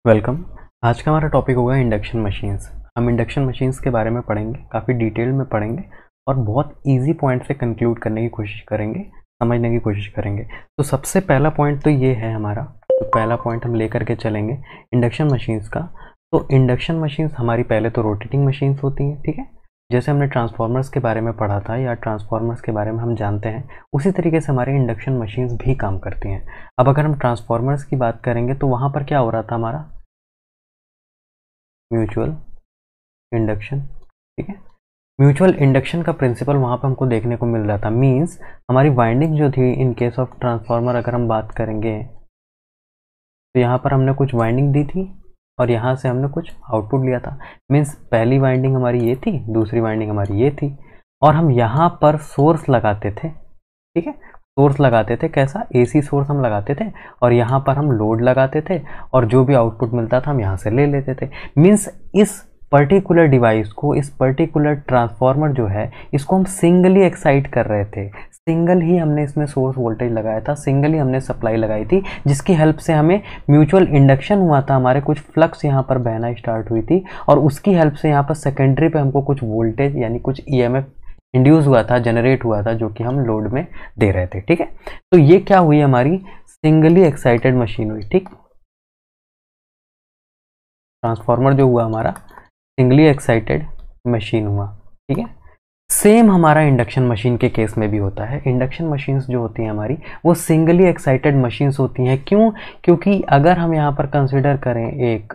Welcome. आज का हमारा टॉपिक होगा इंडक्शन मशीन्स। हम इंडक्शन मशीन्स के बारे में पढ़ेंगे, काफ़ी डिटेल में पढ़ेंगे और बहुत इजी पॉइंट से कंक्लूड करने की कोशिश करेंगे, समझने की कोशिश करेंगे। तो सबसे पहला पॉइंट तो ये है हमारा, तो पहला पॉइंट हम लेकर के चलेंगे इंडक्शन मशीन्स का। तो इंडक्शन मशीन्स हमारी पहले तो रोटेटिंग मशीन्स होती हैं, ठीक है। जैसे हमने ट्रांसफार्मर्स के बारे में पढ़ा था या ट्रांसफार्मर्स के बारे में हम जानते हैं, उसी तरीके से हमारे इंडक्शन मशीन्स भी काम करती हैं। अब अगर हम ट्रांसफार्मर्स की बात करेंगे तो वहाँ पर क्या हो रहा था, हमारा म्यूचुअल इंडक्शन, ठीक है। म्यूचुअल इंडक्शन का प्रिंसिपल वहाँ पे हमको देखने को मिल रहा था। मींस हमारी वाइंडिंग जो थी इन केस ऑफ ट्रांसफार्मर अगर हम बात करेंगे तो यहाँ पर हमने कुछ वाइंडिंग दी थी और यहाँ से हमने कुछ आउटपुट लिया था। मींस पहली वाइंडिंग हमारी ये थी, दूसरी वाइंडिंग हमारी ये थी और हम यहाँ पर सोर्स लगाते थे, ठीक है। सोर्स लगाते थे, कैसा, एसी सोर्स हम लगाते थे और यहाँ पर हम लोड लगाते थे और जो भी आउटपुट मिलता था हम यहाँ से ले लेते थे। मीन्स इस पर्टिकुलर डिवाइस को, इस पर्टिकुलर ट्रांसफार्मर जो है, इसको हम सिंगली एक्साइट कर रहे थे। सिंगल ही हमने इसमें सोर्स वोल्टेज लगाया था, सिंगल ही हमने सप्लाई लगाई थी, जिसकी हेल्प से हमें म्यूचुअल इंडक्शन हुआ था। हमारे कुछ फ्लक्स यहाँ पर बहना स्टार्ट हुई थी और उसकी हेल्प से यहाँ पर सेकेंडरी पे हमको कुछ वोल्टेज यानी कुछ ईएमएफ इंड्यूस हुआ था, जनरेट हुआ था, जो कि हम लोड में दे रहे थे, ठीक है। तो ये क्या हुई, हमारी सिंगली एक्साइटेड मशीन हुई, ठीक। ट्रांसफार्मर जो हुआ हमारा सिंगली एक्साइटेड मशीन हुआ, ठीक है। सेम हमारा इंडक्शन मशीन के केस में भी होता है। इंडक्शन मशीन्स जो होती हैं हमारी, वो सिंगली एक्साइटेड मशीन्स होती हैं। क्यों? क्योंकि अगर हम यहाँ पर कंसिडर करें एक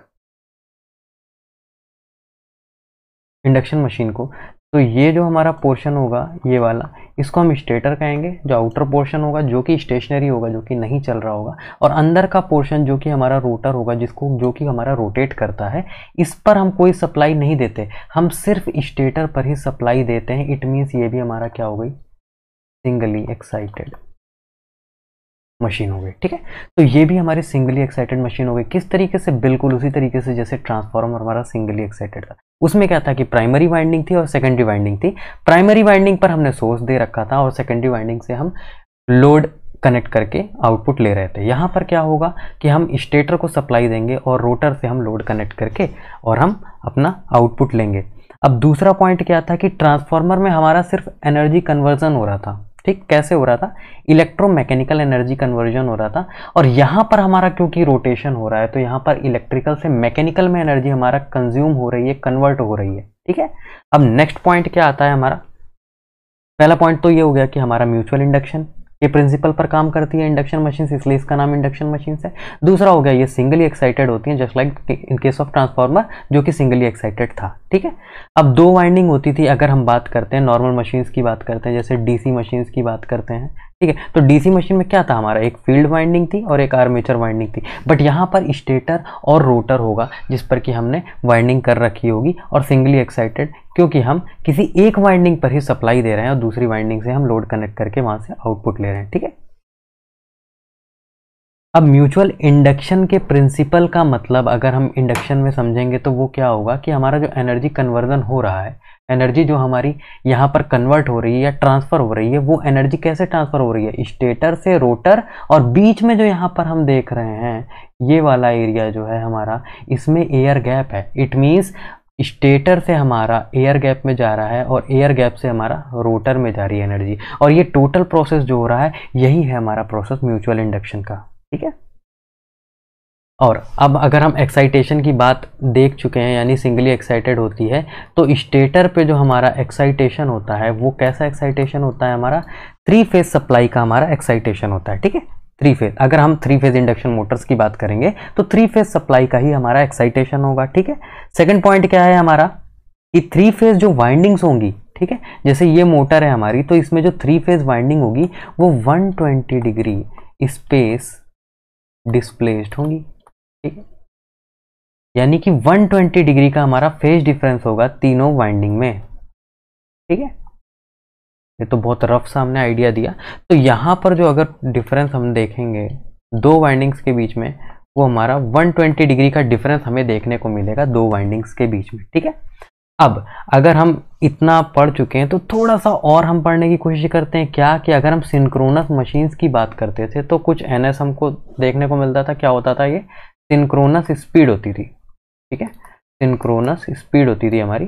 इंडक्शन मशीन को, तो ये जो हमारा पोर्शन होगा ये वाला, इसको हम स्टेटर कहेंगे। जो आउटर पोर्शन होगा जो कि स्टेशनरी होगा, जो कि नहीं चल रहा होगा, और अंदर का पोर्शन जो कि हमारा रोटर होगा, जिसको जो कि हमारा रोटेट करता है, इस पर हम कोई सप्लाई नहीं देते, हम सिर्फ स्टेटर पर ही सप्लाई देते हैं। इट मीन्स ये भी हमारा क्या हो गई, सिंगली एक्साइटेड मशीन हो गई, ठीक है। तो ये भी हमारी सिंगली एक्साइटेड मशीन हो गई। किस तरीके से? बिल्कुल उसी तरीके से जैसे ट्रांसफार्मर हमारा सिंगली एक्साइटेड था। उसमें क्या था कि प्राइमरी वाइंडिंग थी और सेकेंडरी वाइंडिंग थी। प्राइमरी वाइंडिंग पर हमने सोर्स दे रखा था और सेकेंडरी वाइंडिंग से हम लोड कनेक्ट करके आउटपुट ले रहे थे। यहाँ पर क्या होगा कि हम स्टेटर को सप्लाई देंगे और रोटर से हम लोड कनेक्ट करके और हम अपना आउटपुट लेंगे। अब दूसरा पॉइंट क्या था कि ट्रांसफार्मर में हमारा सिर्फ एनर्जी कन्वर्जन हो रहा था, ठीक। कैसे हो रहा था? इलेक्ट्रोमैकेनिकल एनर्जी कन्वर्जन हो रहा था। और यहाँ पर हमारा क्योंकि रोटेशन हो रहा है, तो यहाँ पर इलेक्ट्रिकल से मैकेनिकल में एनर्जी हमारा कंज्यूम हो रही है, कन्वर्ट हो रही है, ठीक है। अब नेक्स्ट पॉइंट क्या आता है हमारा? पहला पॉइंट तो ये हो गया कि हमारा म्यूचुअल इंडक्शन ये प्रिंसिपल पर काम करती है इंडक्शन मशीन, इसलिए इसका नाम इंडक्शन मशीन है। दूसरा हो गया ये सिंगली एक्साइटेड होती हैं, just like in case of transformer जो कि सिंगली एक्साइटेड था, ठीक है। अब दो वाइंडिंग होती थी। अगर हम बात करते हैं नॉर्मल मशीन्स की बात करते हैं, जैसे डीसी मशीन्स की बात करते हैं, ठीक है। तो डीसी मशीन में क्या था हमारा, एक फील्ड वाइंडिंग थी और एक आर्मेचर वाइंडिंग थी। बट यहाँ पर स्टेटर और रोटर होगा जिस पर कि हमने वाइंडिंग कर रखी होगी और सिंगली एक्साइटेड, क्योंकि हम किसी एक वाइंडिंग पर ही सप्लाई दे रहे हैं और दूसरी वाइंडिंग से हम लोड कनेक्ट करके वहां से आउटपुट ले रहे हैं, ठीक है। अब म्यूचुअल इंडक्शन के प्रिंसिपल का मतलब अगर हम इंडक्शन में समझेंगे तो वो क्या होगा कि हमारा जो एनर्जी कन्वर्जन हो रहा है, एनर्जी जो हमारी यहाँ पर कन्वर्ट हो रही है या ट्रांसफर हो रही है, वो एनर्जी कैसे ट्रांसफर हो रही है, स्टेटर से रोटर। और बीच में जो यहाँ पर हम देख रहे हैं ये वाला एरिया जो है हमारा, इसमें एयर गैप है। इट मीन्स स्टेटर से हमारा एयर गैप में जा रहा है और एयर गैप से हमारा रोटर में जा रही है एनर्जी। और ये टोटल प्रोसेस जो हो रहा है यही है हमारा प्रोसेस म्यूचुअल इंडक्शन का, ठीक है। और अब अगर हम एक्साइटेशन की बात देख चुके हैं, यानी सिंगली एक्साइटेड होती है, तो स्टेटर पे जो हमारा एक्साइटेशन होता है वो कैसा एक्साइटेशन होता है, हमारा 3 फेज सप्लाई का हमारा एक्साइटेशन होता है, ठीक है। 3 फेज, अगर हम 3 फेज इंडक्शन मोटर्स की बात करेंगे तो 3 फेज सप्लाई का ही हमारा एक्साइटेशन होगा, ठीक है। सेकंड पॉइंट क्या है हमारा कि 3 फेज जो वाइंडिंग्स होंगी, ठीक है, जैसे ये मोटर है हमारी, तो इसमें जो 3 फेज वाइंडिंग होगी वो 120 डिग्री स्पेस डिस्प्लेस्ड होंगी, ठीक है। यानी कि 120 डिग्री का हमारा फेज डिफरेंस होगा तीनों वाइंडिंग में, ठीक है। ये तो बहुत रफ सा हमने आइडिया दिया। तो यहाँ पर जो अगर डिफरेंस हम देखेंगे दो वाइंडिंग्स के बीच में, वो हमारा 120 डिग्री का डिफरेंस हमें देखने को मिलेगा दो वाइंडिंग्स के बीच में, ठीक है। अब अगर हम इतना पढ़ चुके हैं तो थोड़ा सा और हम पढ़ने की कोशिश करते हैं। क्या कि अगर हम सिंक्रोनस मशीन्स की बात करते थे तो कुछ एनएस हमको देखने को मिलता था। क्या होता था ये सिंक्रोनस स्पीड होती थी, ठीक है, सिंक्रोनस स्पीड होती थी हमारी,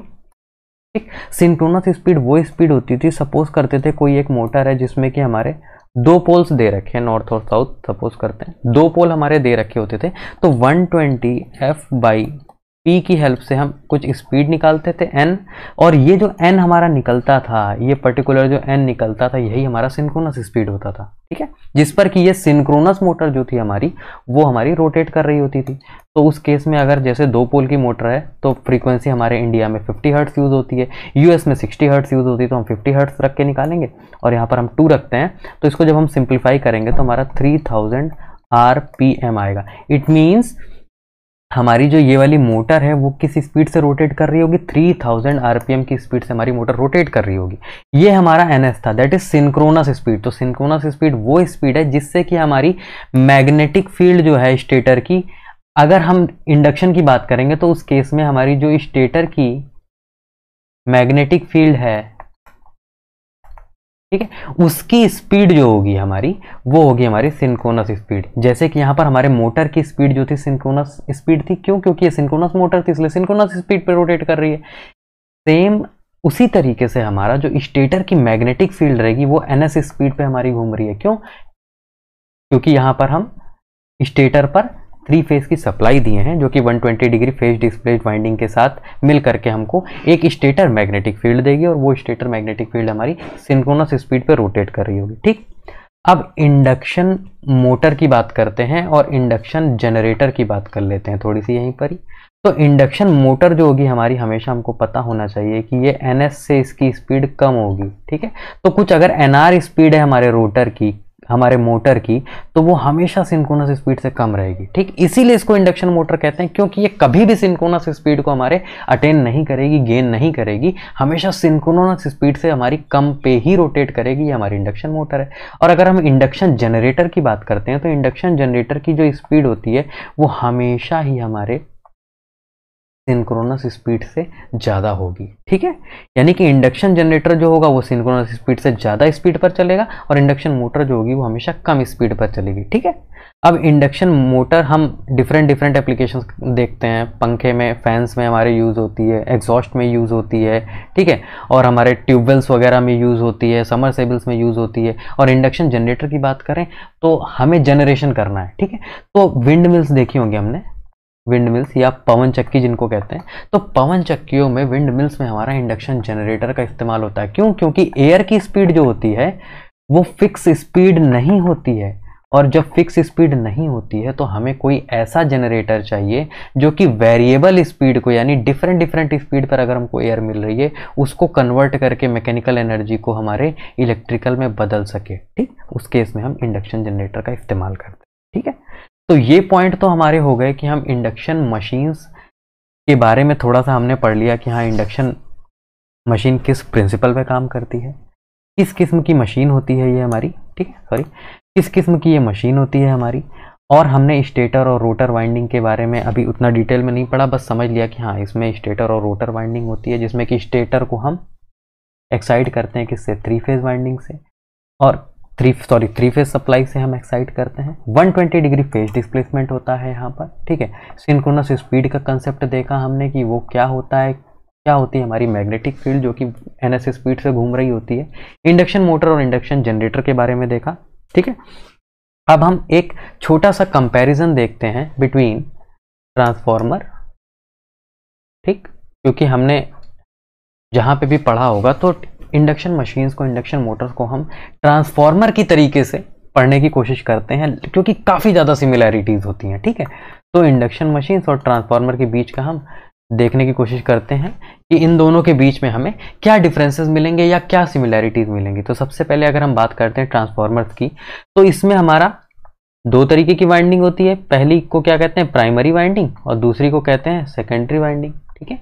ठीक। सिंक्रोनस स्पीड वो स्पीड होती थी, सपोज करते थे कोई एक मोटर है जिसमें कि हमारे दो पोल्स दे रखे हैं, नॉर्थ और साउथ, सपोज करते हैं दो पोल हमारे दे रखे होते थे, तो 120 F बाई पी की हेल्प से हम कुछ स्पीड निकालते थे n, और ये जो n हमारा निकलता था, ये पर्टिकुलर जो n निकलता था, यही हमारा सिंक्रोनस स्पीड होता था, ठीक है, जिस पर कि ये सिंक्रोनस मोटर जो थी हमारी, वो हमारी रोटेट कर रही होती थी। तो उस केस में अगर जैसे दो पोल की मोटर है तो फ्रीक्वेंसी हमारे इंडिया में 50 हर्ट्ज यूज होती है, यूएस में 60 हर्ट्ज यूज होती है, तो हम 50 हर्ट्ज रख के निकालेंगे और यहाँ पर हम 2 रखते हैं, तो इसको जब हम सिंप्लीफाई करेंगे तो हमारा 3000 RPM आएगा। इट मीन्स हमारी जो ये वाली मोटर है वो किस स्पीड से रोटेट कर रही होगी, 3000 RPM की स्पीड से हमारी मोटर रोटेट कर रही होगी। ये हमारा NS था, दैट इज सिंक्रोनस स्पीड। तो सिंक्रोनस स्पीड वो स्पीड है जिससे कि हमारी मैग्नेटिक फील्ड जो है स्टेटर की, अगर हम इंडक्शन की बात करेंगे तो उस केस में हमारी जो स्टेटर की मैग्नेटिक फील्ड है, ठीक है, उसकी स्पीड जो होगी हमारी, वो होगी हमारी सिंक्रोनस स्पीड। जैसे कि यहाँ पर हमारे मोटर की स्पीड जो थी सिंक्रोनस स्पीड थी, क्यों, क्योंकि ये सिंक्रोनस मोटर थी इसलिए सिंक्रोनस स्पीड पे रोटेट कर रही है। सेम उसी तरीके से हमारा जो स्टेटर की मैग्नेटिक फील्ड रहेगी वो NS स्पीड पे हमारी घूम रही है। क्यों, क्योंकि यहाँ पर हम स्टेटर पर 3 फेज की सप्लाई दिए हैं जो कि 120 डिग्री फेज डिस्प्लेस्ड वाइंडिंग के साथ मिल करके हमको एक स्टेटर मैग्नेटिक फील्ड देगी, और वो स्टेटर मैग्नेटिक फील्ड हमारी सिंक्रोनस स्पीड पे रोटेट कर रही होगी, ठीक। अब इंडक्शन मोटर की बात करते हैं और इंडक्शन जनरेटर की बात कर लेते हैं थोड़ी सी यहीं पर ही। तो इंडक्शन मोटर जो होगी हमारी, हमेशा हमको पता होना चाहिए कि ये NS से इसकी स्पीड कम होगी, ठीक है। तो कुछ अगर NR स्पीड है हमारे रोटर की, हमारे मोटर की, तो वो हमेशा सिंक्रोनस स्पीड से कम रहेगी, ठीक। इसीलिए इसको इंडक्शन मोटर कहते हैं, क्योंकि ये कभी भी सिंक्रोनस स्पीड को हमारे अटेन नहीं करेगी, गेन नहीं करेगी, हमेशा सिंक्रोनस स्पीड से हमारी कम पे ही रोटेट करेगी। ये हमारी इंडक्शन मोटर है। और अगर हम इंडक्शन जनरेटर की बात करते हैं तो इंडक्शन जनरेटर की जो स्पीड होती है वो हमेशा ही हमारे सिंक्रोनस स्पीड से ज़्यादा होगी, ठीक है। यानी कि इंडक्शन जनरेटर जो होगा वो सिंक्रोनस स्पीड से ज़्यादा स्पीड पर चलेगा, और इंडक्शन मोटर जो होगी वो हमेशा कम स्पीड पर चलेगी, ठीक है। अब इंडक्शन मोटर हम डिफरेंट एप्लीकेशंस देखते हैं, पंखे में, फैंस में हमारे यूज़ होती है, एग्जॉस्ट में यूज़ होती है, ठीक है, और हमारे ट्यूबवेल्स वगैरह में यूज़ होती है, समरसेबल्स में यूज़ होती है। और इंडक्शन जनरेटर की बात करें तो हमें जनरेशन करना है, ठीक है। तो विंड मिल्स देखी होंगी हमने, विंड मिल्स या पवन चक्की जिनको कहते हैं, तो पवन चक्कियों में, विंड मिल्स में हमारा इंडक्शन जनरेटर का इस्तेमाल होता है। क्यों, क्योंकि एयर की स्पीड जो होती है वो फिक्स स्पीड नहीं होती है, और जब फिक्स स्पीड नहीं होती है तो हमें कोई ऐसा जनरेटर चाहिए जो कि वेरिएबल स्पीड को, यानी डिफरेंट स्पीड पर अगर हमको एयर मिल रही है उसको कन्वर्ट करके मैकेनिकल एनर्जी को हमारे इलेक्ट्रिकल में बदल सके, ठीक। उस केस में हम इंडक्शन जनरेटर का इस्तेमाल करते हैं, ठीक है। तो ये पॉइंट तो हमारे हो गए कि हम इंडक्शन मशीन्स के बारे में थोड़ा सा हमने पढ़ लिया कि हाँ इंडक्शन मशीन किस प्रिंसिपल पे काम करती है, किस किस्म की मशीन होती है ये हमारी, ठीक है, सॉरी, किस किस्म की ये मशीन होती है हमारी। और हमने स्टेटर और रोटर वाइंडिंग के बारे में अभी उतना डिटेल में नहीं पढ़ा, बस समझ लिया कि हाँ इसमें स्टेटर और रोटर वाइंडिंग होती है, जिसमें कि स्टेटर को हम एक्साइट करते हैं किससे, 3 फेज वाइंडिंग से, और 3 फेज सप्लाई से हम एक्साइट करते हैं। 120 डिग्री फेज डिस्प्लेसमेंट होता है यहाँ पर, ठीक है। सिंक्रोनस स्पीड का कंसेप्ट देखा हमने कि वो क्या होता है, क्या होती है हमारी मैग्नेटिक फील्ड जो कि NS स्पीड से घूम रही होती है। इंडक्शन मोटर और इंडक्शन जनरेटर के बारे में देखा, ठीक है। अब हम एक छोटा सा कंपैरिजन देखते हैं बिटवीन ट्रांसफॉर्मर, ठीक, क्योंकि हमने जहाँ पे भी पढ़ा होगा तो इंडक्शन मशीन्स को, इंडक्शन मोटर्स को हम ट्रांसफॉर्मर की तरीके से पढ़ने की कोशिश करते हैं, क्योंकि काफ़ी ज़्यादा सिमिलैरिटीज़ होती हैं, ठीक है। तो इंडक्शन मशीन्स और ट्रांसफॉर्मर के बीच का हम देखने की कोशिश करते हैं कि इन दोनों के बीच में हमें क्या डिफरेंसेस मिलेंगे या क्या सिमिलैरिटीज़ मिलेंगी। तो सबसे पहले अगर हम बात करते हैं ट्रांसफॉर्मर्स की, तो इसमें हमारा 2 तरीके की वाइंडिंग होती है। पहली को क्या कहते हैं, प्राइमरी वाइंडिंग, और दूसरी को कहते हैं सेकेंडरी वाइंडिंग, ठीक है।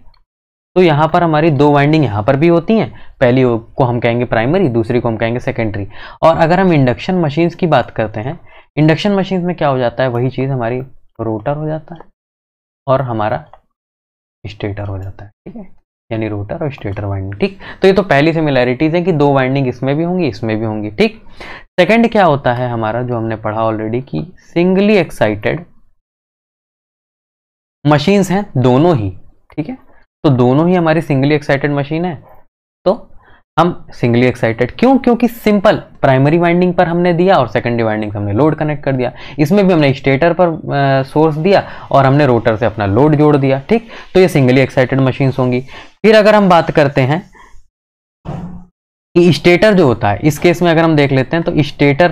तो यहाँ पर हमारी 2 वाइंडिंग यहाँ पर भी होती हैं, पहली को हम कहेंगे प्राइमरी, दूसरी को हम कहेंगे सेकेंडरी। और अगर हम इंडक्शन मशीन्स की बात करते हैं, इंडक्शन मशीन्स में क्या हो जाता है, वही चीज़ हमारी रोटर हो जाता है और हमारा स्टेटर हो जाता है, ठीक है, यानी रोटर और स्टेटर वाइंडिंग, ठीक। तो ये तो पहली सिमिलैरिटीज है कि 2 वाइंडिंग इसमें भी होंगी, इसमें भी होंगी, ठीक। सेकंड क्या होता है हमारा, जो हमने पढ़ा ऑलरेडी, कि सिंगली एक्साइटेड मशीन्स हैं दोनों ही, ठीक है। तो दोनों ही हमारी सिंगली एक्साइटेड मशीन है, तो हम सिंगली एक्साइटेड क्यों, क्योंकि सिंपल प्राइमरी वाइंडिंग पर हमने दिया और सेकेंडरी वाइंडिंग से हमने लोड कनेक्ट कर दिया। इसमें भी हमने स्टेटर पर सोर्स दिया और हमने रोटर से अपना लोड जोड़ दिया, ठीक। तो ये सिंगली एक्साइटेड मशीन्स होंगी। फिर अगर हम बात करते हैं कि स्टेटर जो होता है, इस केस में अगर हम देख लेते हैं तो स्टेटर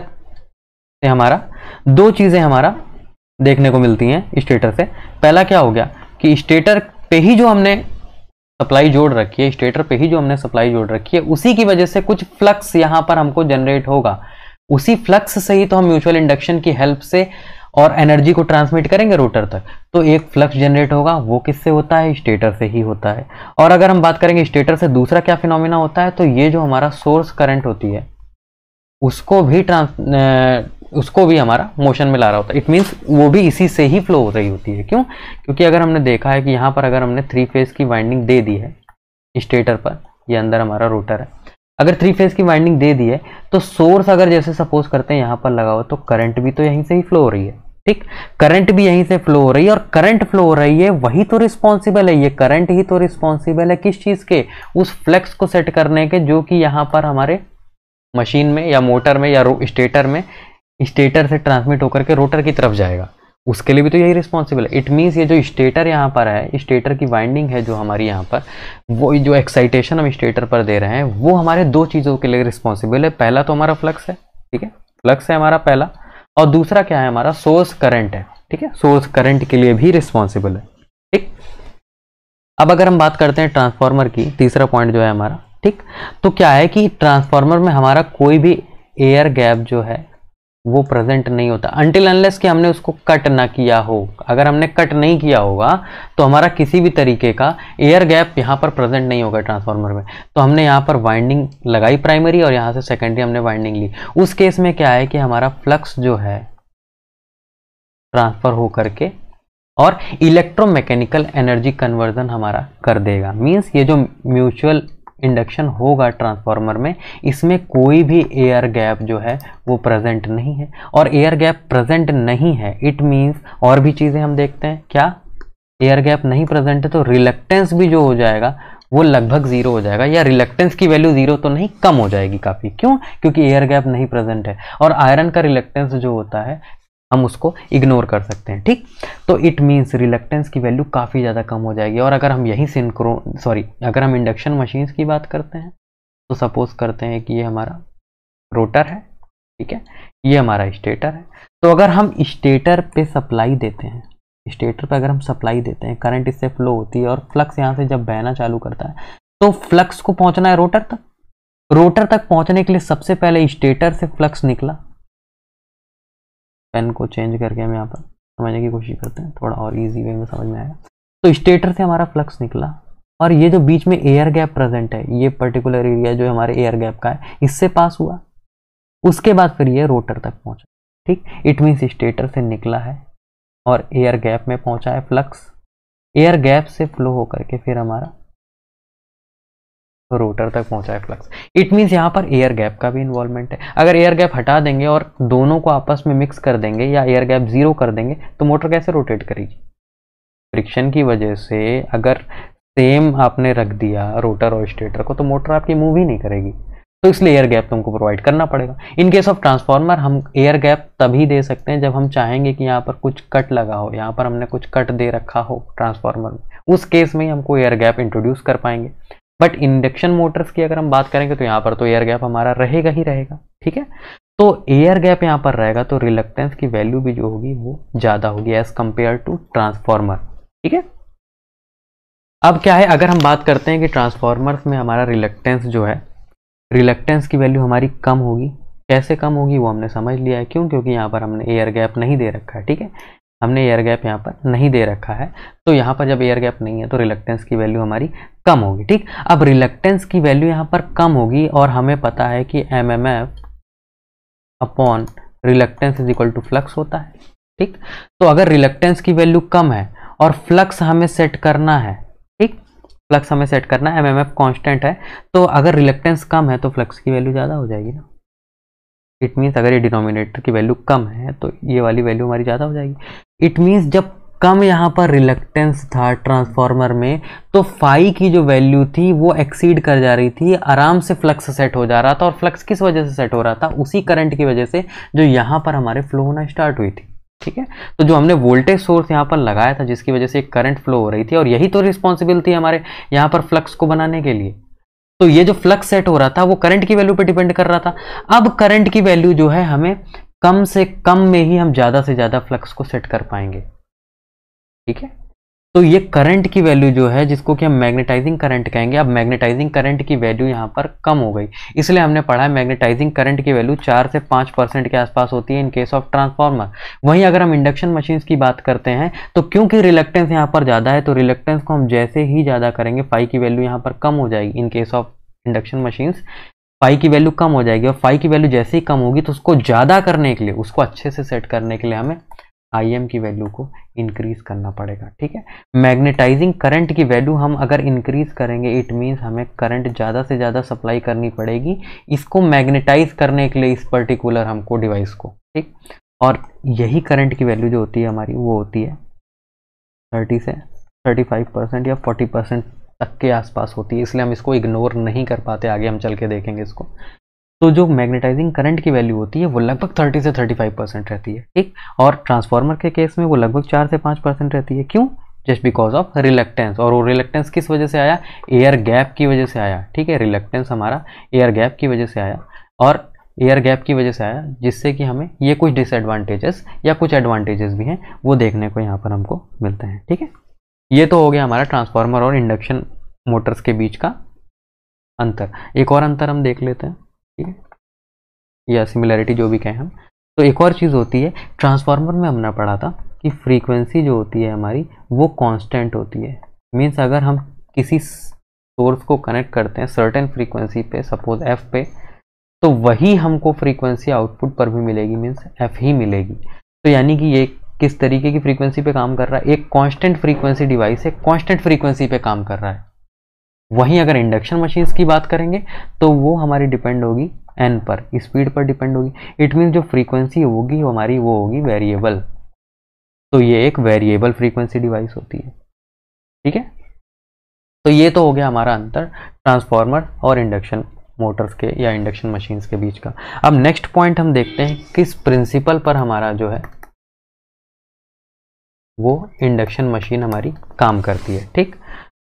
से हमारा दो चीजें हमारा देखने को मिलती हैं स्टेटर से। पहला क्या हो गया कि स्टेटर पे ही जो हमने सप्लाई जोड़ रखी है, स्टेटर पे ही जो हमने सप्लाई जोड़ रखी है, उसी की वजह से कुछ फ्लक्स यहां पर हमको जनरेट होगा। उसी फ्लक्स से ही तो हम म्यूचुअल इंडक्शन की हेल्प से और एनर्जी को ट्रांसमिट करेंगे रोटर तक। तो एक फ्लक्स जनरेट होगा, वो किससे होता है, स्टेटर से ही होता है। और अगर हम बात करेंगे स्टेटर से दूसरा क्या फिनोमिना होता है, तो ये जो हमारा सोर्स करंट होती है उसको भी हमारा मोशन में ला रहा होता है। इट मीन्स वो भी इसी से ही फ्लो हो रही होती है। क्यों, क्योंकि अगर हमने देखा है कि यहाँ पर अगर हमने 3 फेज की वाइंडिंग दे दी है स्टेटर पर, ये अंदर हमारा रोटर है, अगर 3 फेज की वाइंडिंग दे दी है तो सोर्स अगर जैसे सपोज करते हैं यहाँ पर लगा हो, तो करंट भी तो यहीं से ही फ्लो हो रही है, ठीक। करंट भी यहीं से फ्लो हो रही है और करंट फ्लो हो रही है, वही तो रिस्पॉन्सिबल है, ये करंट ही तो रिस्पॉन्सिबल है किस चीज के, उस फ्लेक्स को सेट करने के, जो कि यहाँ पर हमारे मशीन में या मोटर में या स्टेटर में, स्टेटर से ट्रांसमिट होकर के रोटर की तरफ जाएगा। उसके लिए भी तो यही रिस्पॉन्सिबल है। इट मीन्स ये जो स्टेटर यहाँ पर है, स्टेटर की वाइंडिंग है जो हमारी यहाँ पर, वो जो एक्साइटेशन हम स्टेटर पर दे रहे हैं, वो हमारे दो चीज़ों के लिए रिस्पॉन्सिबल है। पहला तो हमारा फ्लक्स है, ठीक है, फ्लक्स है हमारा पहला, और दूसरा क्या है, हमारा सोर्स करंट है, ठीक है, सोर्स करंट के लिए भी रिस्पॉन्सिबल है, ठीक। अब अगर हम बात करते हैं ट्रांसफार्मर की, तीसरा पॉइंट जो है हमारा, ठीक, तो क्या है कि ट्रांसफार्मर में हमारा कोई भी एयर गैप जो है वो प्रेजेंट नहीं होता अनटिल अनलेस कि हमने उसको कट ना किया हो। अगर हमने कट नहीं किया होगा तो हमारा किसी भी तरीके का एयर गैप यहाँ पर प्रेजेंट नहीं होगा ट्रांसफार्मर में। तो हमने यहाँ पर वाइंडिंग लगाई प्राइमरी और यहाँ से सेकेंडरी हमने वाइंडिंग ली। उस केस में क्या है कि हमारा फ्लक्स जो है ट्रांसफर हो करके और इलेक्ट्रोमैकेनिकल एनर्जी कन्वर्जन हमारा कर देगा। मीन्स ये जो म्यूचुअल इंडक्शन होगा ट्रांसफार्मर में, इसमें कोई भी एयर गैप जो है वो प्रेजेंट नहीं है। और एयर गैप प्रेजेंट नहीं है, इट मीन्स और भी चीजें हम देखते हैं। क्या, एयर गैप नहीं प्रेजेंट है तो रिलक्टेंस भी जो हो जाएगा वो लगभग जीरो हो जाएगा, या रिलक्टेंस की वैल्यू जीरो तो नहीं, कम हो जाएगी काफी। क्यों, क्योंकि एयर गैप नहीं प्रेजेंट है। और आयरन का रिलक्टेंस जो होता है हम उसको इग्नोर कर सकते हैं, ठीक। तो इट मीन्स रिलक्टेंस की वैल्यू काफ़ी ज़्यादा कम हो जाएगी। और अगर हम यही अगर हम इंडक्शन मशीन्स की बात करते हैं तो सपोज करते हैं कि ये हमारा रोटर है, ठीक है, ये हमारा स्टेटर है। तो अगर हम स्टेटर पे सप्लाई देते हैं, स्टेटर पे अगर हम सप्लाई देते हैं, करंट इससे फ्लो होती है और फ्लक्स यहाँ से जब बहना चालू करता है तो फ्लक्स को पहुंचना है रोटर तक। रोटर तक पहुंचने के लिए सबसे पहले स्टेटर से फ्लक्स निकला। पेन को चेंज करके हम यहाँ पर समझने की कोशिश करते हैं, थोड़ा और इजी वे में समझ में आएगा। तो स्टेटर से हमारा फ्लक्स निकला और ये जो बीच में एयर गैप प्रेजेंट है, ये पर्टिकुलर एरिया जो हमारे एयर गैप का है, इससे पास हुआ। उसके बाद फिर ये रोटर तक पहुंचा, ठीक। इट मीन्स स्टेटर से निकला है और एयर गैप में पहुंचा है फ्लक्स, एयर गैप से फ्लो होकर के फिर हमारा रोटर तक पहुंचा है फ्लक्स। इट मीन्स यहाँ पर एयर गैप का भी इन्वॉल्वमेंट है। अगर एयर गैप हटा देंगे और दोनों को आपस में मिक्स कर देंगे या एयर गैप जीरो कर देंगे तो मोटर कैसे रोटेट करेगी? फ्रिक्शन की वजह से अगर सेम आपने रख दिया रोटर और स्टेटर को तो मोटर आपकी मूव ही नहीं करेगी। तो इसलिए एयर गैप तुमको प्रोवाइड करना पड़ेगा। इन केस ऑफ ट्रांसफार्मर हम एयर गैप तभी दे सकते हैं जब हम चाहेंगे कि यहाँ पर कुछ कट लगा हो, यहाँ पर हमने कुछ कट दे रखा हो ट्रांसफार्मर में, उस केस में हमको एयर गैप इंट्रोड्यूस कर पाएंगे। बट इंडक्शन मोटर्स की अगर हम बात करेंगे तो यहाँ पर तो एयर गैप हमारा रहेगा ही रहेगा, ठीक है। तो एयर गैप यहाँ पर रहेगा तो रिलक्टेंस की वैल्यू भी जो होगी वो ज्यादा होगी एज कंपेयर टू ट्रांसफार्मर, ठीक है। अब क्या है, अगर हम बात करते हैं कि ट्रांसफार्मर्स में हमारा रिलक्टेंस जो है, रिलक्टेंस की वैल्यू हमारी कम होगी। कैसे कम होगी वो हमने समझ लिया है। क्यों? क्योंकि यहाँ पर हमने एयर गैप नहीं दे रखा है, ठीक है, हमने एयर गैप यहाँ पर नहीं दे रखा है। तो यहाँ पर जब एयर गैप नहीं है तो रिलक्टेंस की वैल्यू हमारी कम होगी, ठीक। अब रिलक्टेंस की वैल्यू यहाँ पर कम होगी और हमें पता है कि MMF upon reluctance is equal to flux होता है, ठीक। तो अगर रिलक्टेंस की वैल्यू कम है और फ्लक्स हमें सेट करना है, ठीक, फ्लक्स हमें सेट करना है, एमएमएफ कांस्टेंट है, तो अगर रिलक्टेंस कम है तो फ्लक्स की वैल्यू ज़्यादा हो जाएगी ना। इट मीन्स अगर ये डिनोमिनेटर की वैल्यू कम है तो ये वाली वैल्यू हमारी ज़्यादा हो जाएगी। इट मीन्स जब कम यहाँ पर रिलक्टेंस था ट्रांसफॉर्मर में, तो फाई की जो वैल्यू थी वो एक्सीड कर जा रही थी, आराम से फ्लक्स सेट हो जा रहा था। और फ्लक्स किस वजह से सेट हो रहा था? उसी करंट की वजह से जो यहाँ पर हमारे फ्लो होना स्टार्ट हुई थी। ठीक है, तो जो हमने वोल्टेज सोर्स यहाँ पर लगाया था जिसकी वजह से करंट फ्लो हो रही थी, और यही तो रिस्पॉन्सिबल थी हमारे यहाँ पर फ्लक्स को बनाने के लिए। तो ये जो फ्लक्स सेट हो रहा था वो करंट की वैल्यू पे डिपेंड कर रहा था। अब करंट की वैल्यू जो है हमें कम से कम में ही हम ज्यादा से ज्यादा फ्लक्स को सेट कर पाएंगे। ठीक है, तो ये करंट की वैल्यू जो है जिसको कि हम मैग्नेटाइजिंग करंट कहेंगे, अब मैग्नेटाइजिंग करंट की वैल्यू यहाँ पर कम हो गई, इसलिए हमने पढ़ा है मैग्नेटाइजिंग करंट की वैल्यू 4 से 5% के आसपास होती है इन केस ऑफ ट्रांसफार्मर। वहीं अगर हम इंडक्शन मशीन्स की बात करते हैं तो क्योंकि रिलक्टेंस यहाँ पर ज़्यादा है, तो रिलक्टेंस को हम जैसे ही ज़्यादा करेंगे फाई की वैल्यू यहाँ पर कम हो जाएगी। In case of induction machines phi की वैल्यू कम हो जाएगी, और फाई की वैल्यू जैसे ही कम होगी तो उसको ज़्यादा करने के लिए, उसको अच्छे से सेट करने के लिए हमें IM की वैल्यू को इंक्रीज करना पड़ेगा। ठीक है, मैग्नेटाइजिंग करंट की वैल्यू हम अगर इंक्रीज करेंगे इट मीन्स हमें करंट ज़्यादा से ज़्यादा सप्लाई करनी पड़ेगी इसको मैग्नेटाइज करने के लिए, इस पर्टिकुलर हमको डिवाइस को। ठीक, और यही करंट की वैल्यू जो होती है हमारी वो होती है 30 से 35% या 40% तक के आसपास होती है, इसलिए हम इसको इग्नोर नहीं कर पाते। आगे हम चल के देखेंगे इसको। तो जो मैग्नेटाइजिंग करंट की वैल्यू होती है वो लगभग 30 से 35% रहती है। ठीक, और ट्रांसफार्मर के केस में वो लगभग 4 से 5% रहती है। क्यों? Just because of reluctance. और वो रिलक्टेंस किस वजह से आया? एयर गैप की वजह से आया। ठीक है, रिलक्टेंस हमारा एयर गैप की वजह से आया, और एयर गैप की वजह से आया जिससे कि हमें ये कुछ डिसएडवांटेजेस या कुछ एडवांटेजेस भी हैं वो देखने को यहाँ पर हमको मिलते हैं। ठीक है, ये तो हो गया हमारा ट्रांसफार्मर और इंडक्शन मोटर्स के बीच का अंतर। एक और अंतर हम देख लेते हैं, ठीक है, या सिमिलैरिटी जो भी कहें हम। तो एक और चीज़ होती है, ट्रांसफार्मर में हमने पढ़ा था कि फ्रीक्वेंसी जो होती है हमारी वो कांस्टेंट होती है। मीन्स अगर हम किसी सोर्स को कनेक्ट करते हैं सर्टेन फ्रीक्वेंसी पे, सपोज f पे, तो वही हमको फ्रीक्वेंसी आउटपुट पर भी मिलेगी, मीन्स f ही मिलेगी। तो यानी कि ये किस तरीके की फ्रीक्वेंसी पे काम कर रहा है? एक कांस्टेंट फ्रीक्वेंसी डिवाइस है, कांस्टेंट फ्रीक्वेंसी पे काम कर रहा है। वहीं अगर इंडक्शन मशीन्स की बात करेंगे तो वो हमारी डिपेंड होगी n पर, स्पीड पर डिपेंड होगी। इट मीन जो फ्रीक्वेंसी होगी हमारी वो होगी वेरिएबल। तो ये एक वेरिएबल फ्रीक्वेंसी डिवाइस होती है। ठीक है, तो ये तो हो गया हमारा अंतर ट्रांसफार्मर और इंडक्शन मोटर्स के या इंडक्शन मशीन्स के बीच का। अब नेक्स्ट पॉइंट हम देखते हैं किस प्रिंसिपल पर हमारा जो है वो इंडक्शन मशीन हमारी काम करती है। ठीक,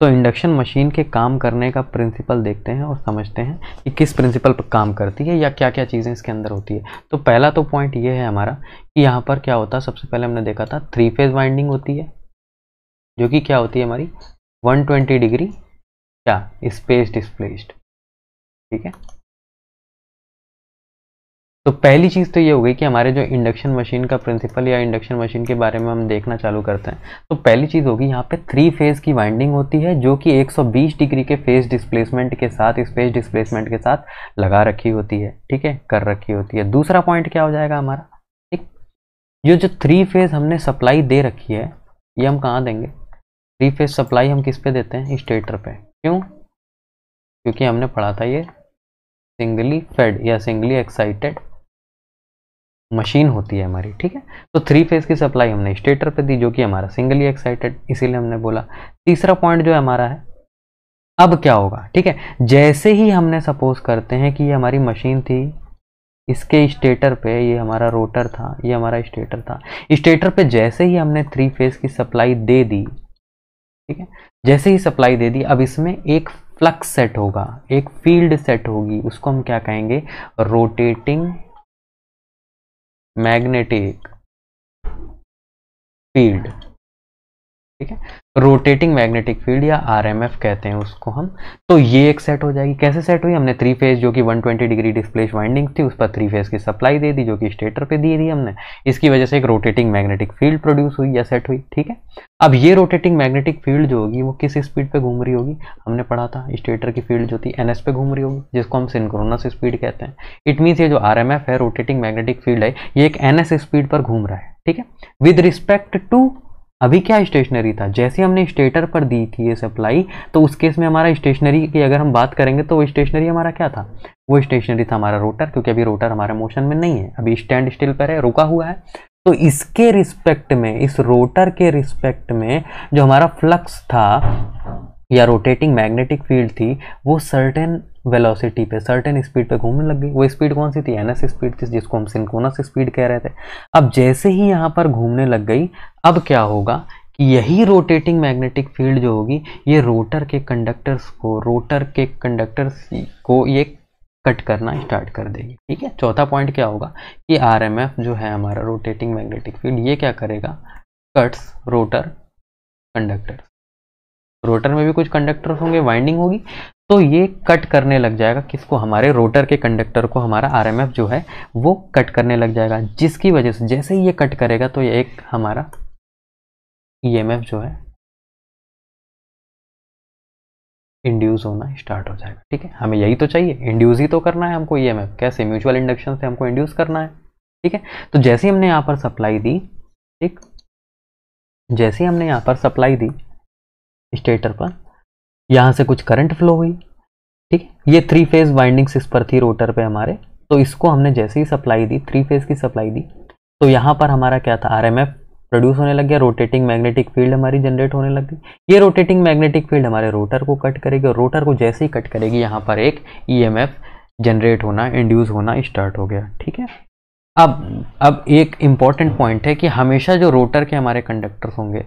तो इंडक्शन मशीन के काम करने का प्रिंसिपल देखते हैं और समझते हैं कि किस प्रिंसिपल पर काम करती है या क्या क्या चीज़ें इसके अंदर होती है। तो पहला तो पॉइंट ये है हमारा कि यहाँ पर क्या होता है, सबसे पहले हमने देखा था 3 फेज वाइंडिंग होती है जो कि क्या होती है हमारी 120 डिग्री क्या स्पेस डिस्प्लेस्ड। ठीक है, तो पहली चीज़ तो ये हो गई कि हमारे जो इंडक्शन मशीन का प्रिंसिपल या इंडक्शन मशीन के बारे में हम देखना चालू करते हैं। तो पहली चीज़ होगी यहाँ पे 3 फेज की वाइंडिंग होती है जो कि 120 डिग्री के फेज डिस्प्लेसमेंट के साथ, स्पेस डिस्प्लेसमेंट के साथ लगा रखी होती है। ठीक है, कर रखी होती है। दूसरा पॉइंट क्या हो जाएगा हमारा, ठीक, ये जो 3 फेज हमने सप्लाई दे रखी है ये हम कहाँ देंगे? 3 फेज सप्लाई हम किस पे देते हैं? स्टेटर पे। क्यों? क्योंकि हमने पढ़ा था ये सिंगली फेड या सिंगली एक्साइटेड मशीन होती है हमारी। ठीक है, तो 3 फेज की सप्लाई हमने स्टेटर पे दी जो कि हमारा सिंगली एक्साइटेड, इसीलिए हमने बोला। तीसरा पॉइंट जो है हमारा है, अब क्या होगा? ठीक है, जैसे ही हमने सपोज करते हैं कि ये हमारी मशीन थी, इसके स्टेटर पे ये हमारा रोटर था, ये हमारा स्टेटर था, स्टेटर पे जैसे ही हमने 3 फेज की सप्लाई दे दी, ठीक है, जैसे ही सप्लाई दे दी, अब इसमें एक फ्लक्स सेट होगा, एक फील्ड सेट होगी, उसको हम क्या कहेंगे? Rotating magnetic field. ठीक है, रोटेटिंग मैग्नेटिक फील्ड या RMF कहते हैं उसको हम। तो ये एक सेट हो जाएगी। कैसे सेट हुई? हमने 3 फेज जो कि 120 डिग्री डिस्प्लेस वाइंडिंग थी उस पर 3 फेज की सप्लाई दे दी जो कि स्टेटर पे दी थी हमने। इसकी वजह से एक रोटेटिंग मैग्नेटिक फील्ड प्रोड्यूस हुई या सेट हुई। ठीक है, अब ये रोटेटिंग मैग्नेटिक फील्ड जो होगी वो किस स्पीड पे घूम रही होगी? हमने पढ़ा था स्टेटर की फील्ड जो थी NS पे घूम रही होगी, जिसको हम सिंक्रोनस स्पीड कहते हैं। इट मीन्स ये जो RMF है, रोटेटिंग मैग्नेटिक फील्ड है, ये एक NS स्पीड पर घूम रहा है। ठीक है, विद रिस्पेक्ट टू अभी क्या स्टेशनरी था, जैसे हमने स्टेटर पर दी थी ये सप्लाई, तो उस केस में हमारा स्टेशनरी की अगर हम बात करेंगे तो वो स्टेशनरी हमारा क्या था? वो स्टेशनरी था हमारा रोटर, क्योंकि अभी रोटर हमारा मोशन में नहीं है, अभी स्टैंड स्टिल पर है, रुका हुआ है। तो इसके रिस्पेक्ट में, इस रोटर के रिस्पेक्ट में जो हमारा फ्लक्स था या रोटेटिंग मैग्नेटिक फील्ड थी, वो सर्टेन वेलोसिटी पे, सर्टेन स्पीड पे घूमने लग गई। वो स्पीड कौन सी थी? एनएस स्पीड थी, जिसको हम सिंक्रोनस स्पीड कह रहे थे। अब जैसे ही यहाँ पर घूमने लग गई, अब क्या होगा कि यही रोटेटिंग मैग्नेटिक फील्ड जो होगी, ये रोटर के कंडक्टर्स को ये कट करना स्टार्ट कर देगी। ठीक है, चौथा पॉइंट क्या होगा कि आरएमएफ जो है हमारा रोटेटिंग मैग्नेटिक फील्ड, ये क्या करेगा? Cuts rotor conductor. रोटर में भी कुछ कंडक्टर्स होंगे, वाइंडिंग होगी, तो ये कट करने लग जाएगा किसको? हमारे रोटर के कंडक्टर को हमारा आरएमएफ जो है वो कट करने लग जाएगा, जिसकी वजह से जैसे ही ये कट करेगा तो ये एक हमारा ईएमएफ जो है इंड्यूस होना स्टार्ट हो जाएगा। ठीक है, हमें यही तो चाहिए, इंड्यूस ही तो करना है हमको ईएमएफ। कैसे? म्यूचुअल इंडक्शन से हमको इंड्यूस करना है। ठीक है, तो जैसे ही हमने यहाँ पर सप्लाई दी, ठीक, जैसे ही हमने यहाँ पर सप्लाई दी स्टेटर पर, यहाँ से कुछ करंट फ्लो हुई। ठीक, ये 3 फेज वाइंडिंग्स इस पर थी रोटर पे हमारे, तो इसको हमने जैसे ही सप्लाई दी, 3 फेज की सप्लाई दी, तो यहाँ पर हमारा क्या था? आरएमएफ प्रोड्यूस होने लग गया, रोटेटिंग मैग्नेटिक फील्ड हमारी जनरेट होने लग गई। ये रोटेटिंग मैग्नेटिक फील्ड हमारे रोटर को कट करेगी, और रोटर को जैसे ही कट करेगी, यहाँ पर एक ईएमएफ जनरेट होना, इंड्यूस होना स्टार्ट हो गया। ठीक है, अब एक इंपॉर्टेंट पॉइंट है कि हमेशा जो रोटर के हमारे कंडक्टर्स होंगे,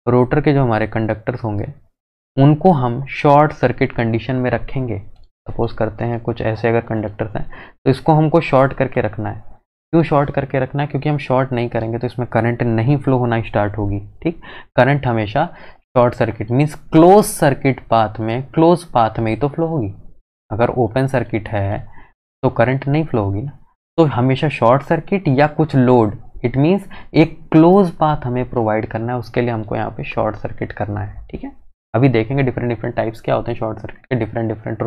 रोटर के जो हमारे कंडक्टर्स होंगे, उनको हम शॉर्ट सर्किट कंडीशन में रखेंगे। सपोज करते हैं कुछ ऐसे अगर कंडक्टर्स हैं, तो इसको हमको शॉर्ट करके रखना है। क्यों शॉर्ट करके रखना है? क्योंकि हम शॉर्ट नहीं करेंगे तो इसमें करंट नहीं फ्लो होना स्टार्ट होगी। ठीक, करंट हमेशा short circuit means close circuit path में, क्लोज पाथ में ही तो फ्लो होगी। अगर ओपन सर्किट है तो करंट नहीं फ्लो होगी ना। तो हमेशा शॉर्ट सर्किट या कुछ लोड, इट मीन्स एक क्लोज पाथ हमें प्रोवाइड करना है, उसके लिए हमको यहाँ पे शॉर्ट सर्किट करना है। ठीक है, अभी देखेंगे डिफरेंट टाइप्स क्या होते हैं शॉर्ट सर्किट के, डिफरेंट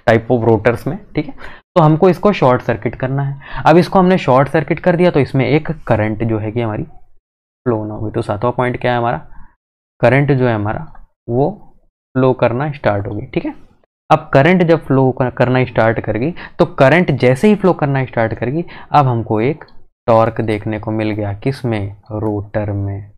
टाइप ऑफ रोटर्स में। ठीक है, तो हमको इसको शॉर्ट सर्किट करना है। अब इसको हमने शॉर्ट सर्किट कर दिया, तो इसमें एक करंट जो है कि हमारी फ्लो ना होगी। तो 7वां पॉइंट क्या है हमारा? करंट जो है हमारा वो फ्लो करना स्टार्ट होगी। ठीक है, अब करंट जब फ्लो करना स्टार्ट करेगी, तो करंट जैसे ही फ्लो करना स्टार्ट करेगी, अब हमको एक टॉर्क देखने को मिल गया, किसमें? रोटर में।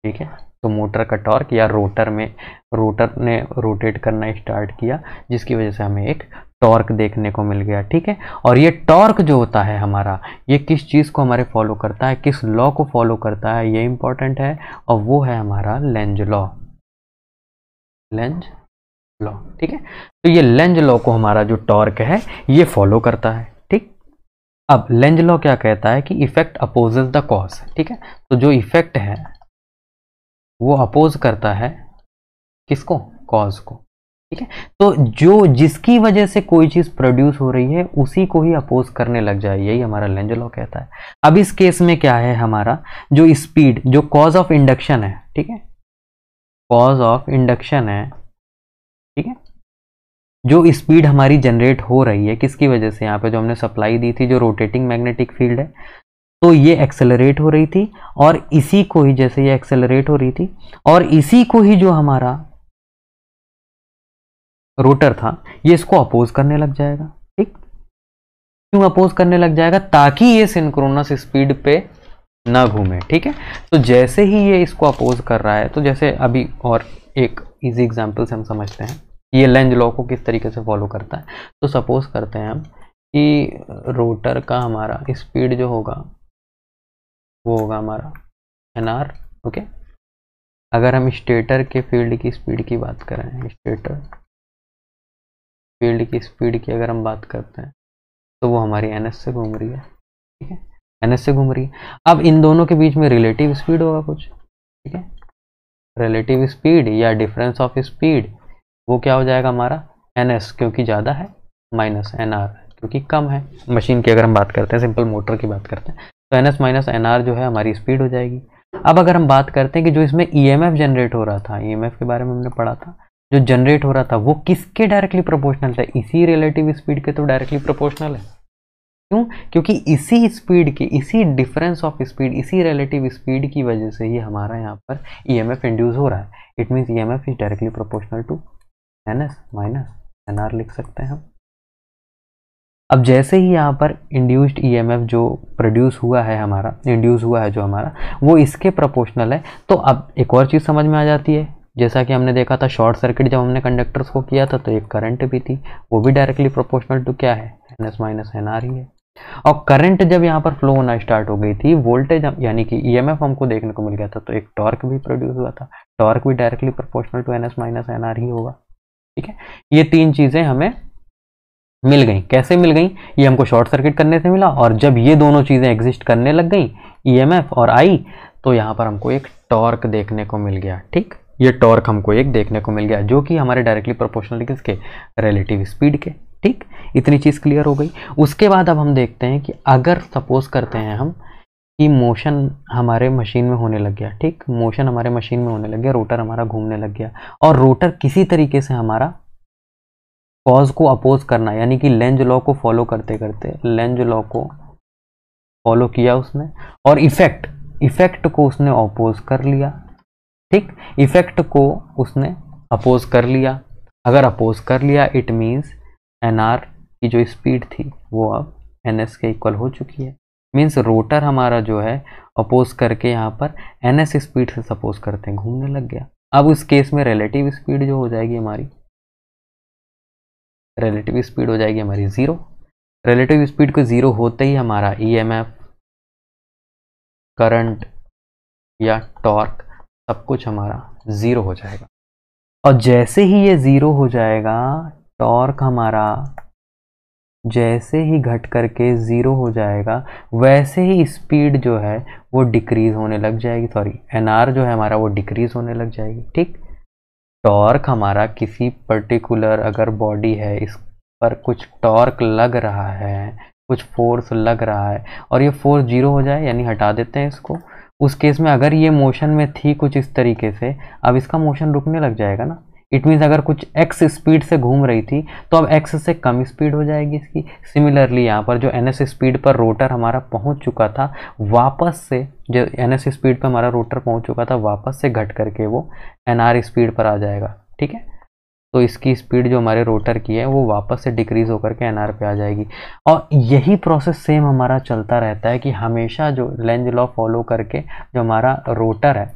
ठीक है, तो मोटर का टॉर्क या रोटर ने रोटेट करना स्टार्ट किया, जिसकी वजह से हमें एक टॉर्क देखने को मिल गया। ठीक है, और ये टॉर्क जो होता है हमारा, ये किस चीज़ को हमारे फॉलो करता है, किस लॉ को फॉलो करता है, ये इंपॉर्टेंट है, और वो है हमारा लेंज लॉ। Lenz law. ठीक है, तो ये लेंज लॉ को हमारा जो टॉर्क है ये फॉलो करता है। ठीक, अब लेंज लॉ क्या कहता है कि इफेक्ट अपोजेस द कॉज। ठीक है, तो जो इफेक्ट है वो अपोज करता है किसको? कॉज को। ठीक है, तो जो जिसकी वजह से कोई चीज प्रोड्यूस हो रही है उसी को ही अपोज करने लग जाए, यही हमारा लेंज लॉ कहता है। अब इस केस में क्या है हमारा, जो स्पीड, जो कॉज ऑफ इंडक्शन है, ठीक है, कॉज ऑफ इंडक्शन है, ठीक है, जो स्पीड हमारी जनरेट हो रही है किसकी वजह से? यहाँ पे जो हमने सप्लाई दी थी, जो रोटेटिंग मैग्नेटिक फील्ड है, तो ये एक्सेलरेट हो रही थी, और इसी को ही, जैसे ये एक्सेलरेट हो रही थी, और इसी को ही जो हमारा रोटर था ये इसको अपोज करने लग जाएगा। ठीक, क्यों अपोज करने लग जाएगा? ताकि ये सिंक्रोनस स्पीड पे ना घूमे। ठीक है, तो जैसे ही ये इसको अपोज कर रहा है, तो जैसे अभी और एक इजी एग्जांपल से हम समझते हैं ये लेंज लॉ को किस तरीके से फॉलो करता है। तो सपोज करते हैं हम कि रोटर का हमारा स्पीड जो होगा वो होगा हमारा NR। ओके, अगर हम स्टेटर के फील्ड की स्पीड की बात करें, स्टेटर फील्ड की स्पीड की अगर हम बात करते हैं, तो वो हमारी NS से घूम रही है। ठीक है, NS से घूम रही है। अब इन दोनों के बीच में रिलेटिव स्पीड होगा कुछ। ठीक है, रिलेटिव स्पीड या डिफरेंस ऑफ स्पीड, वो क्या हो जाएगा हमारा? NS क्योंकि ज़्यादा है, माइनस NR क्योंकि कम है। मशीन की अगर हम बात करते हैं, सिंपल मोटर की बात करते हैं, तो NS माइनस NR जो है हमारी स्पीड हो जाएगी। अब अगर हम बात करते हैं कि जो इसमें EMF जनरेट हो रहा था, EMF के बारे में हमने पढ़ा था, जो जनरेट हो रहा था वो किसके डायरेक्टली प्रोपोर्शनल था? इसी रिलेटिव स्पीड के तो डायरेक्टली प्रोपोर्शनल है। क्यों? क्योंकि इसी स्पीड की, इसी डिफरेंस ऑफ स्पीड, इसी रिलेटिव स्पीड की वजह से ही हमारा यहाँ पर EMF इंड्यूस हो रहा है। It means EMF is directly proportional to NS minus NR लिख सकते हैं हम। अब जैसे ही यहाँ पर इंड्यूस्ड ईएमएफ जो प्रोड्यूस हुआ है हमारा, इंड्यूस हुआ है जो हमारा, वो इसके प्रोपोर्शनल है। तो अब एक और चीज़ समझ में आ जाती है, जैसा कि हमने देखा था शॉर्ट सर्किट जब हमने कंडक्टर्स को किया था तो एक करंट भी थी, वो भी डायरेक्टली प्रोपोर्शनल टू क्या है, NS माइनस NR ही है। और करंट जब यहाँ पर फ्लो होना स्टार्ट हो गई थी, वोल्टेज यानी कि ईएमएफ हमको देखने को मिल गया था, तो एक टॉर्क भी प्रोड्यूस हुआ था, टॉर्क भी directly proportional to NS minus NR ही होगा। ठीक है, ये तीन चीजें हमें मिल गई। कैसे मिल गई, ये हमको शॉर्ट सर्किट करने से मिला, और जब ये दोनों चीजें एग्जिस्ट करने लग गई, ईएमएफ और आई, तो यहाँ पर हमको एक टॉर्क देखने को मिल गया। ठीक, ये टॉर्क हमको एक देखने को मिल गया जो कि हमारे डायरेक्टली प्रोपोर्शनल किसके, रिलेटिव स्पीड के। ठीक, इतनी चीज क्लियर हो गई। उसके बाद अब हम देखते हैं कि अगर सपोज करते हैं हम कि मोशन हमारे मशीन में होने लग गया। ठीक, मोशन हमारे मशीन में होने लग गया, रोटर हमारा घूमने लग गया, और रोटर किसी तरीके से हमारा कॉज को अपोज करना, यानी कि लेंज लॉ को फॉलो करते करते, लेंज लॉ को फॉलो किया उसने, और इफेक्ट को उसने अपोज कर लिया। ठीक, इफेक्ट को उसने अपोज कर लिया। अगर अपोज कर लिया, इट मीन्स NR की जो स्पीड थी वो अब NS के इक्वल हो चुकी है। मीन्स रोटर हमारा जो है अपोज करके यहाँ पर NS स्पीड से सपोज करते हैं घूमने लग गया। अब उस केस में रिलेटिव स्पीड जो हो जाएगी हमारी, रिलेटिव स्पीड हो जाएगी हमारी 0। रिलेटिव स्पीड को 0 होते ही हमारा EMF, करंट या टॉर्क सब कुछ हमारा 0 हो जाएगा। और जैसे ही ये 0 हो जाएगा, टॉर्क हमारा जैसे ही घट करके 0 हो जाएगा, वैसे ही स्पीड जो है वो डिक्रीज होने लग जाएगी, सॉरी NR जो है हमारा वो डिक्रीज होने लग जाएगी। ठीक, टॉर्क हमारा किसी पर्टिकुलर अगर बॉडी है, इस पर कुछ टॉर्क लग रहा है, कुछ फोर्स लग रहा है, और ये फोर्स 0 हो जाए, यानी हटा देते हैं इसको, उस केस में अगर ये मोशन में थी कुछ इस तरीके से, अब इसका मोशन रुकने लग जाएगा ना। इट मीन्स अगर कुछ x स्पीड से घूम रही थी तो अब x से कम स्पीड हो जाएगी इसकी। सिमिलरली यहाँ पर जो NS स्पीड पर रोटर हमारा पहुंच चुका था, वापस से जो NS स्पीड पर हमारा रोटर पहुंच चुका था, वापस से घट करके वो NR स्पीड पर आ जाएगा। ठीक है, तो इसकी स्पीड जो हमारे रोटर की है वो वापस से डिक्रीज होकर के NR पे आ जाएगी। और यही प्रोसेस सेम हमारा चलता रहता है कि हमेशा जो लेंज लॉ फॉलो करके जो हमारा रोटर है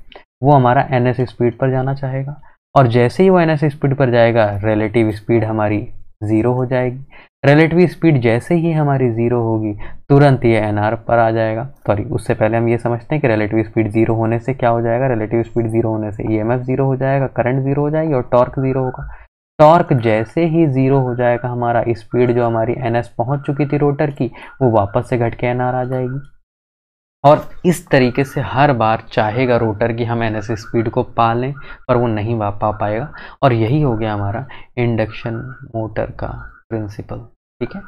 वो हमारा NS स्पीड पर जाना चाहेगा, और जैसे ही वो NS स्पीड पर जाएगा, रिलेटिव स्पीड हमारी 0 हो जाएगी। रिलेटिव स्पीड जैसे ही हमारी 0 होगी, तुरंत ये NR पर आ जाएगा। सॉरी, उससे पहले हम ये समझते हैं कि रिलेटिव स्पीड 0 होने से क्या हो जाएगा, रिलेटिव स्पीड 0 होने से EMF 0 हो जाएगा, करंट 0 हो जाएगी, और टॉर्क 0 होगा। टॉर्क जैसे ही 0 हो जाएगा, हमारा स्पीड जो हमारी NS पहुंच चुकी थी रोटर की, वो वापस से घट के NR आ जाएगी। और इस तरीके से हर बार चाहेगा रोटर की हम NS स्पीड को पा लें, पर वो नहीं पा पाएगा। और यही हो गया हमारा इंडक्शन मोटर का प्रिंसिपल। ठीक है,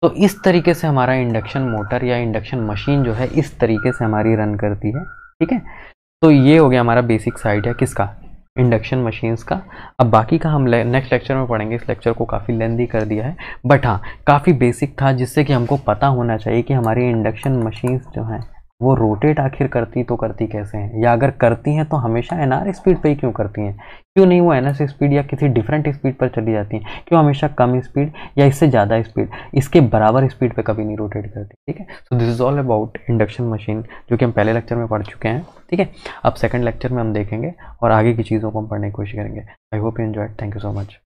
तो इस तरीके से हमारा इंडक्शन मोटर या इंडक्शन मशीन जो है इस तरीके से हमारी रन करती है। ठीक है, तो ये हो गया हमारा बेसिक साइड है किसका, इंडक्शन मशीन्स का। अब बाकी का हम नेक्स्ट लेक्चर में पढ़ेंगे। इस लेक्चर को काफ़ी लेंदी कर दिया है, बट हाँ काफ़ी बेसिक था, जिससे कि हमको पता होना चाहिए कि हमारी इंडक्शन मशीन्स जो हैं वो रोटेट आखिर करती तो करती कैसे हैं, या अगर करती हैं तो हमेशा NR स्पीड पे ही क्यों करती हैं, क्यों नहीं वो NS स्पीड या किसी डिफरेंट स्पीड पर चली जाती हैं, क्यों हमेशा कम स्पीड या इससे ज़्यादा स्पीड, इसके बराबर स्पीड पे कभी नहीं रोटेट करती। ठीक है, so this is all about induction machine, जो कि हम पहले लेक्चर में पढ़ चुके हैं। ठीक है, अब सेकंड लेक्चर में हम देखेंगे और आगे की चीज़ों को हम पढ़ने की कोशिश करेंगे। I hope you enjoyed, thank you so much.